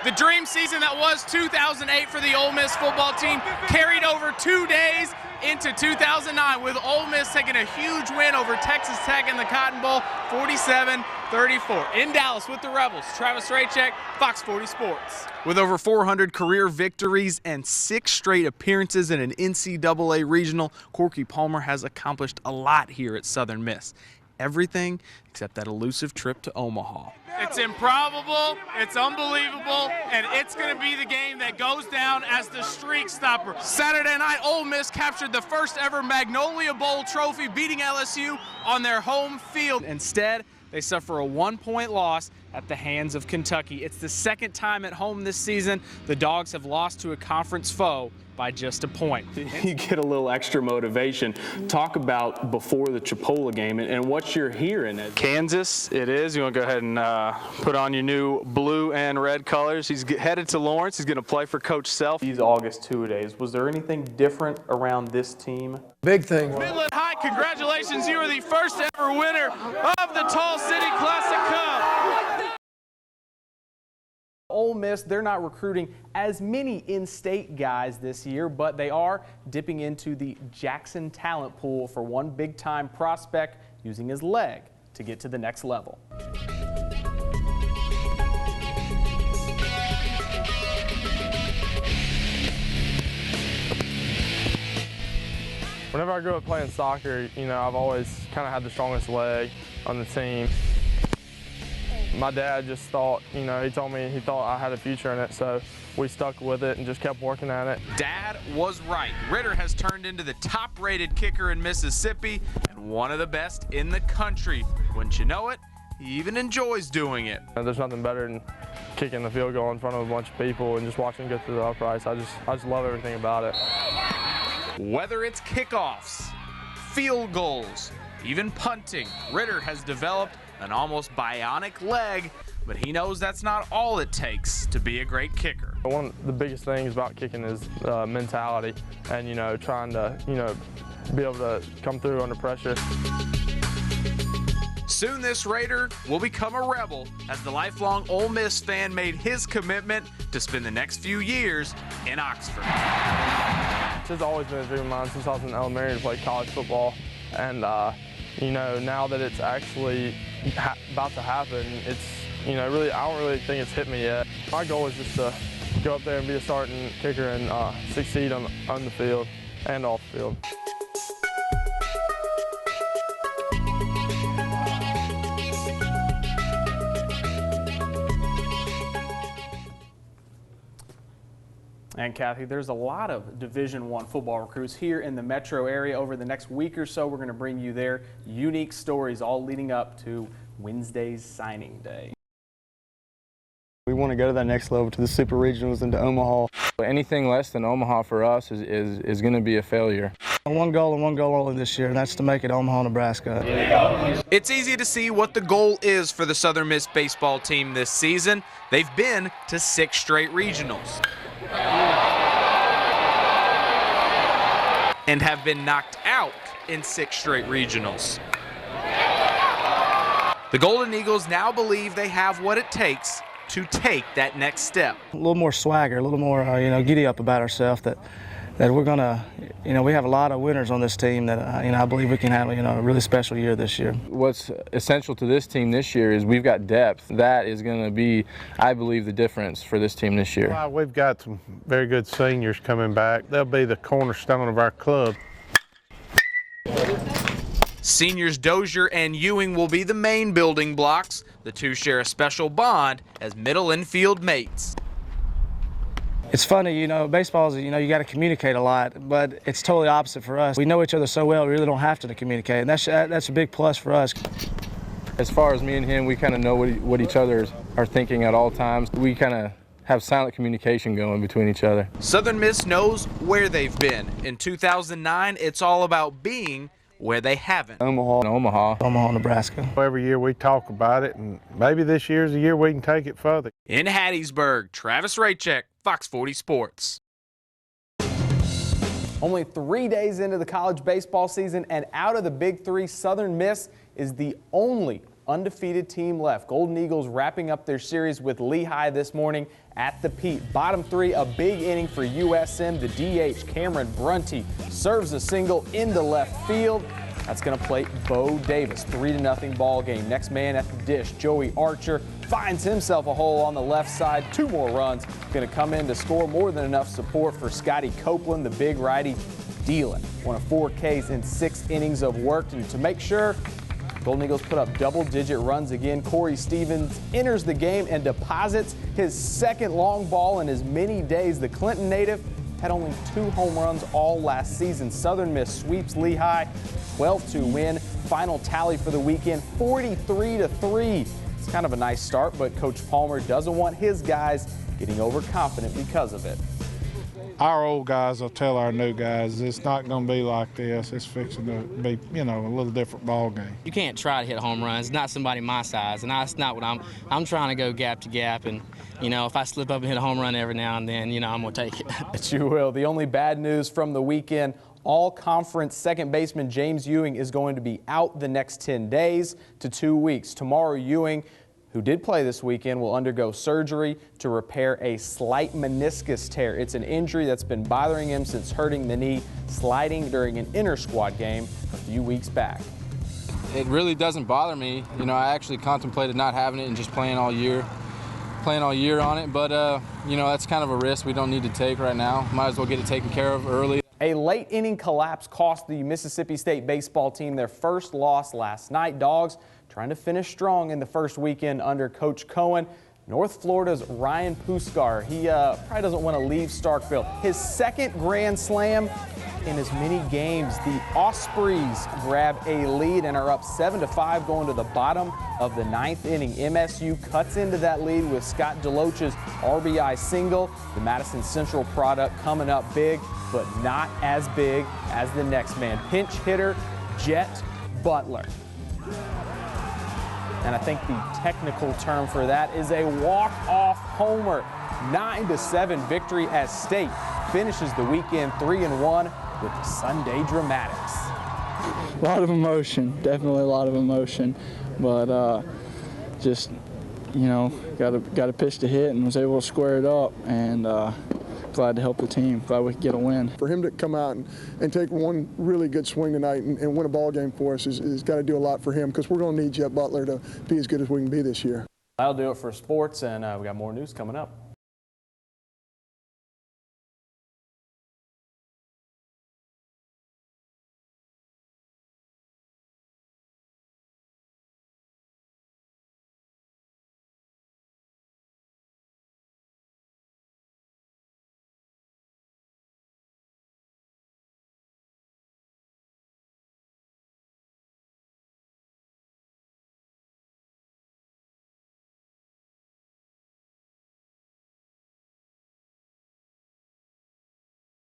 The dream season that was 2008 for the Ole Miss football team carried over 2 days into 2009 with Ole Miss taking a huge win over Texas Tech in the Cotton Bowl, 47-34. In Dallas with the Rebels, Travis Recek, Fox 40 Sports. With over 400 career victories and 6 straight appearances in an NCAA regional, Corky Palmer has accomplished a lot here at Southern Miss. Everything except that elusive trip to Omaha. It's improbable, it's unbelievable, and it's going to be the game that goes down as the streak stopper. Saturday night, Ole Miss captured the first ever Magnolia Bowl trophy, beating LSU on their home field. Instead, they suffer a 1-point loss at the hands of Kentucky. It's the second time at home this season the Dogs have lost to a conference foe by just a point. You get a little extra motivation. Talk about before the Chipola game and what you're hearing. Kansas, it is. You want to go ahead and put on your new blue and red colors. He's headed to Lawrence. He's going to play for Coach Self. These August two-a-days. Was there anything different around this team? Big thing. Midland High, congratulations. You are the first ever winner of the Tall City Classic Cup. Ole Miss, they're not recruiting as many in-state guys this year, but they are dipping into the Jackson talent pool for one big-time prospect using his leg to get to the next level. Whenever I grew up playing soccer, I've always kind of had the strongest leg on the team. My dad just thought, he told me he thought I had a future in it, so we stuck with it and just kept working at it. Dad was right. Ritter has turned into the top-rated kicker in Mississippi and one of the best in the country. Wouldn't you know it, he even enjoys doing it. There's nothing better than kicking the field goal in front of a bunch of people and just watching them go through the uprights. I just love everything about it. Whether it's kickoffs, field goals, even punting, Ritter has developed an almost bionic leg, but he knows that's not all it takes to be a great kicker. One of the biggest things about kicking is mentality and, trying to, be able to come through under pressure. Soon this Raider will become a Rebel as the lifelong Ole Miss fan made his commitment to spend the next few years in Oxford. It's always been a dream of mine since I was in elementary to play college football, and now that it's actually about to happen, it's, really, I don't really think it's hit me yet. My goal is just to go up there and be a starting kicker and succeed on the field and off the field. And Kathy, there's a lot of Division I football recruits here in the metro area. Over the next week or so, we're going to bring you their unique stories, all leading up to Wednesday's signing day. We want to go to that next level, to the super regionals and to Omaha. Anything less than Omaha for us is going to be a failure. One goal and one goal only this year, and that's to make it Omaha, Nebraska. It's easy to see what the goal is for the Southern Miss baseball team this season. They've been to 6 straight regionals and have been knocked out in 6 straight regionals. The Golden Eagles now believe they have what it takes to take that next step. A little more swagger, a little more, giddy up about ourselves that we're going to, we have a lot of winners on this team that, I believe we can have, a really special year this year. What's essential to this team this year is we've got depth. That is going to be, I believe, the difference for this team this year. Well, we've got some very good seniors coming back. They'll be the cornerstone of our club. Seniors Dozier and Ewing will be the main building blocks. The two share a special bond as middle infield mates. It's funny, baseball is, you got to communicate a lot, but it's totally opposite for us. We know each other so well, we really don't have to communicate, and that's a big plus for us. As far as me and him, we kind of know what each other are thinking at all times. We kind of have silent communication going between each other. Southern Miss knows where they've been. In 2009, it's all about being where they haven't. Omaha, Nebraska. Every year we talk about it, and maybe this year's the year we can take it further. In Hattiesburg, Travis Recek, Fox 40 Sports. Only 3 days into the college baseball season and out of the Big Three, Southern Miss is the only undefeated team left. Golden Eagles wrapping up their series with Lehigh this morning at the Pete. Bottom three, a big inning for USM. The DH, Cameron Brunty, serves a single into left field. That's going to plate Bo Davis. 3-0 ball game. Next man at the dish, Joey Archer, finds himself a hole on the left side. 2 more runs going to come in to score. More than enough support for Scotty Copeland, the big righty, dealing. 1 of 4 Ks in 6 innings of work. And to make sure Golden Eagles put up double-digit runs again, Corey Stevens enters the game and deposits his second long ball in as many days. The Clinton native had only 2 home runs all last season. Southern Miss sweeps Lehigh, 12-2 win. Final tally for the weekend, 43-3. It's kind of a nice start, but Coach Palmer doesn't want his guys getting overconfident because of it. Our old guys will tell our new guys it's not going to be like this. It's fixing to be, a little different ball game. You can't try to hit home runs. It's not somebody my size, and that's not what I'm trying to go gap to gap. And if I slip up and hit a home run every now and then, I'm going to take it. But you will. The only bad news from the weekend: all-conference second baseman James Ewing is going to be out the next 10 days to 2 weeks. Tomorrow, Ewing, who did play this weekend, will undergo surgery to repair a slight meniscus tear. It's an injury that's been bothering him since hurting the knee sliding during an inter-squad game a few weeks back. It really doesn't bother me. I actually contemplated not having it and just playing all year on it. But, that's kind of a risk we don't need to take right now. Might as well get it taken care of early. A late inning collapse cost the Mississippi State baseball team their first loss last night. Dogs trying to finish strong in the first weekend under Coach Cohen. North Florida's Ryan Puskar, he probably doesn't want to leave Starkville. His second grand slam in as many games. The Ospreys grab a lead and are up 7-5 going to the bottom of the 9th inning. MSU cuts into that lead with Scott DeLoach's RBI single. The Madison Central product coming up big, but not as big as the next man. Pinch hitter Jet Butler. And I think the technical term for that is a walk-off homer. 9-7 victory as State finishes the weekend 3-1 with the Sunday Dramatics. A lot of emotion, definitely a lot of emotion, but just got to pitch to hit and was able to square it up, and glad to help the team. Glad we could get a win. For him to come out and take one really good swing tonight and win a ball game for us is got to do a lot for him, because we're going to need Jet Butler to be as good as we can be this year. That'll do it for sports, and we got more news coming up.